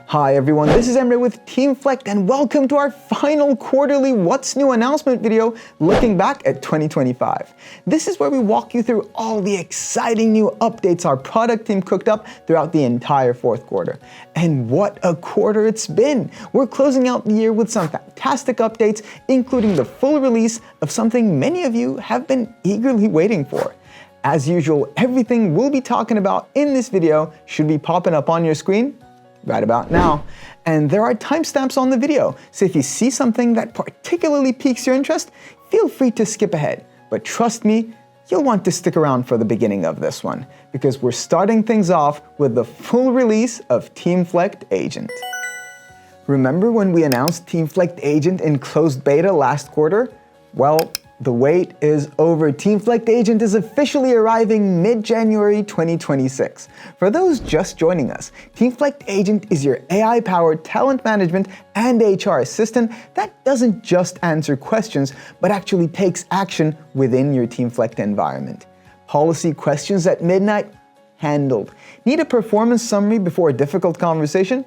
Hi everyone, this is Emre with Teamflect and welcome to our final quarterly What's New announcement video looking back at 2025. This is where we walk you through all the exciting new updates our product team cooked up throughout the entire fourth quarter. And what a quarter it's been! We're closing out the year with some fantastic updates, including the full release of something many of you have been eagerly waiting for. As usual, everything we'll be talking about in this video should be popping up on your screen right about now. And there are timestamps on the video, so if you see something that particularly piques your interest, feel free to skip ahead. But trust me, you'll want to stick around for the beginning of this one, because we're starting things off with the full release of Teamflect Agent. Remember when we announced Teamflect Agent in closed beta last quarter? Well, the wait is over. Teamflect Agent is officially arriving mid-January 2026. For those just joining us, Teamflect Agent is your AI-powered talent management and HR assistant that doesn't just answer questions, but actually takes action within your Teamflect environment. Policy questions at midnight? Handled. Need a performance summary before a difficult conversation?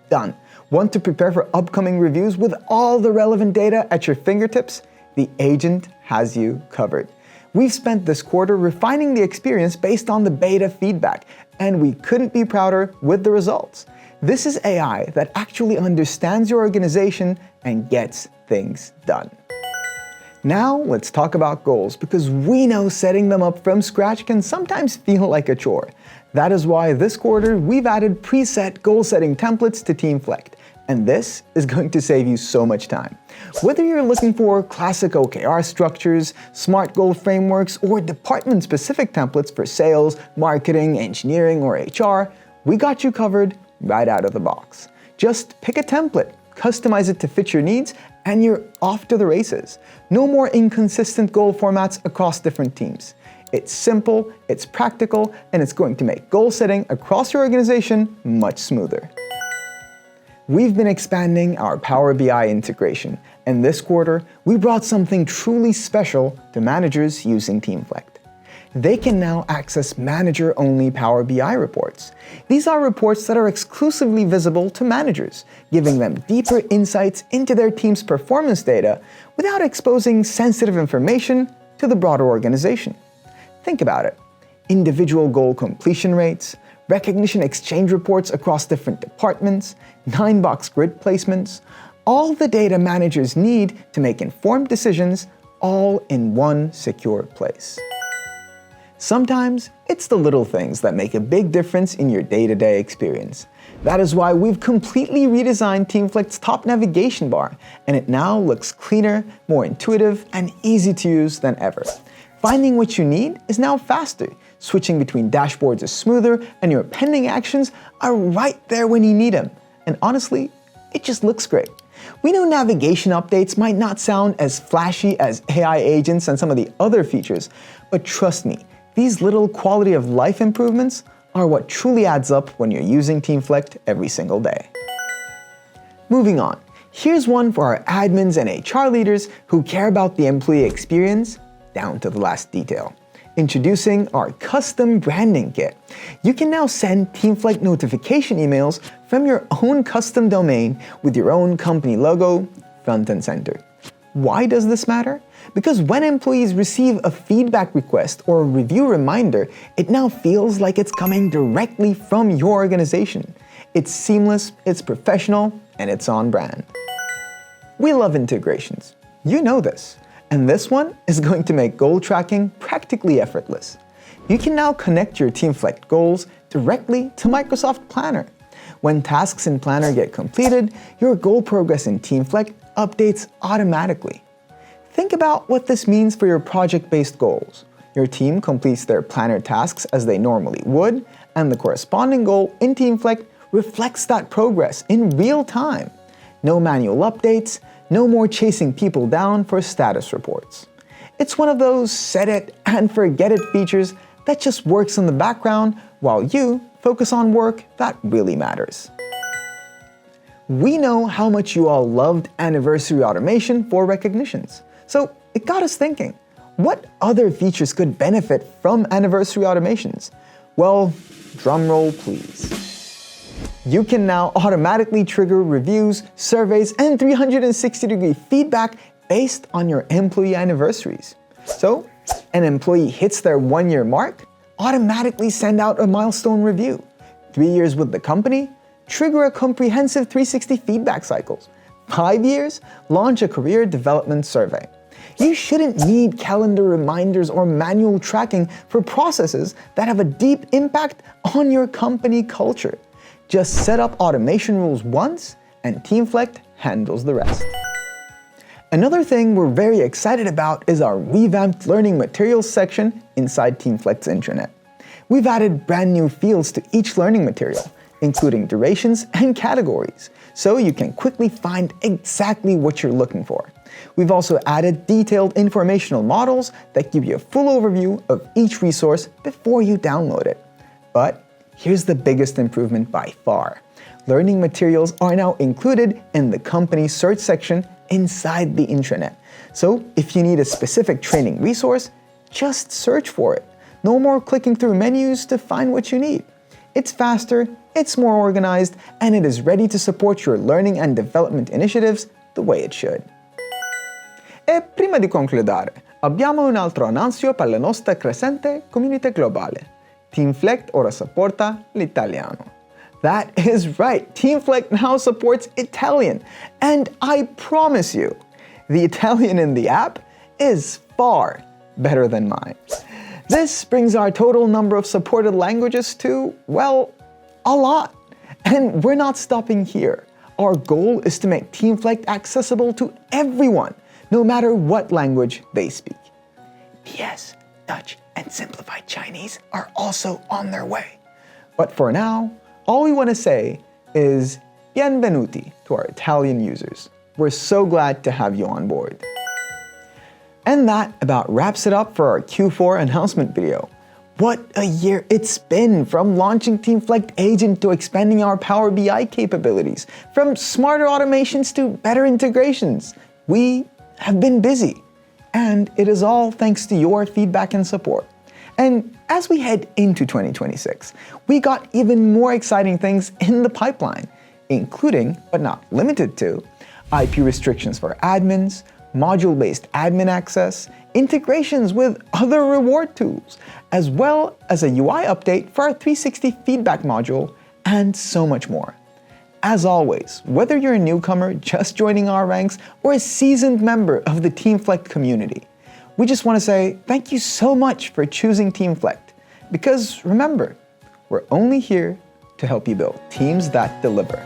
Done. Want to prepare for upcoming reviews with all the relevant data at your fingertips? The agent has you covered. We've spent this quarter refining the experience based on the beta feedback, and we couldn't be prouder with the results. This is AI that actually understands your organization and gets things done. Now let's talk about goals, because we know setting them up from scratch can sometimes feel like a chore. That is why this quarter we've added preset goal-setting templates to Teamflect. And this is going to save you so much time. Whether you're looking for classic OKR structures, SMART goal frameworks, or department-specific templates for sales, marketing, engineering, or HR, we got you covered right out of the box. Just pick a template, customize it to fit your needs, and you're off to the races. No more inconsistent goal formats across different teams. It's simple, it's practical, and it's going to make goal setting across your organization much smoother. We've been expanding our Power BI integration, and this quarter, we brought something truly special to managers using Teamflect. They can now access manager-only Power BI reports. These are reports that are exclusively visible to managers, giving them deeper insights into their team's performance data without exposing sensitive information to the broader organization. Think about it. Individual goal completion rates, recognition exchange reports across different departments, 9-box grid placements, all the data managers need to make informed decisions, all in one secure place. Sometimes it's the little things that make a big difference in your day-to-day experience. That is why we've completely redesigned Teamflect's top navigation bar, and it now looks cleaner, more intuitive, and easy to use than ever. Finding what you need is now faster. Switching between dashboards is smoother, and your pending actions are right there when you need them. And honestly, it just looks great. We know navigation updates might not sound as flashy as AI agents and some of the other features, but trust me, these little quality of life improvements are what truly adds up when you're using Teamflect every single day. Moving on, here's one for our admins and HR leaders who care about the employee experience down to the last detail. Introducing our custom branding kit. You can now send Teamflect notification emails from your own custom domain with your own company logo front and center. Why does this matter? Because when employees receive a feedback request or a review reminder, it now feels like it's coming directly from your organization. It's seamless, it's professional, and it's on brand. We love integrations. You know this. And this one is going to make goal tracking practically effortless. You can now connect your Teamflect goals directly to Microsoft Planner. When tasks in Planner get completed, your goal progress in Teamflect updates automatically. Think about what this means for your project-based goals. Your team completes their Planner tasks as they normally would, and the corresponding goal in Teamflect reflects that progress in real time. No manual updates, no more chasing people down for status reports. It's one of those set it and forget it features that just works in the background while you focus on work that really matters. We know how much you all loved anniversary automation for recognitions, so it got us thinking, What other features could benefit from anniversary automations? Well, drumroll please. You can now automatically trigger reviews, surveys, and 360-degree feedback based on your employee anniversaries. So, an employee hits their 1-year mark, automatically send out a milestone review. 3 years with the company, trigger a comprehensive 360 feedback cycles. 5 years, launch a career development survey. You shouldn't need calendar reminders or manual tracking for processes that have a deep impact on your company culture. Just set up automation rules once, and Teamflect handles the rest. Another thing we're very excited about is our revamped learning materials section inside Teamflect's intranet. We've added brand new fields to each learning material, including durations and categories, so you can quickly find exactly what you're looking for. We've also added detailed informational models that give you a full overview of each resource before you download it. But here's the biggest improvement by far. Learning materials are now included in the company search section inside the intranet. So if you need a specific training resource, just search for it. No more clicking through menus to find what you need. It's faster, it's more organized, and it is ready to support your learning and development initiatives the way it should. E prima di concludere, abbiamo un altro annuncio per la nostra crescente comunità globale. Teamflect ora supporta l'italiano. That is right, Teamflect now supports Italian, and I promise you, the Italian in the app is far better than mine. This brings our total number of supported languages to, well, a lot. And we're not stopping here. Our goal is to make Teamflect accessible to everyone, no matter what language they speak. P.S. Dutch and Simplified Chinese are also on their way. But for now, all we want to say is benvenuti to our Italian users. We're so glad to have you on board. And that about wraps it up for our Q4 announcement video. What a year it's been, from launching Teamflect Agent to expanding our Power BI capabilities, from smarter automations to better integrations. We have been busy, and it is all thanks to your feedback and support. And as we head into 2026, we got even more exciting things in the pipeline, including, but not limited to, IP restrictions for admins, module-based admin access, integrations with other reward tools, as well as a UI update for our 360 feedback module, and so much more. As always, whether you're a newcomer just joining our ranks or a seasoned member of the Teamflect community, we just want to say thank you so much for choosing Teamflect, because remember, we're only here to help you build teams that deliver.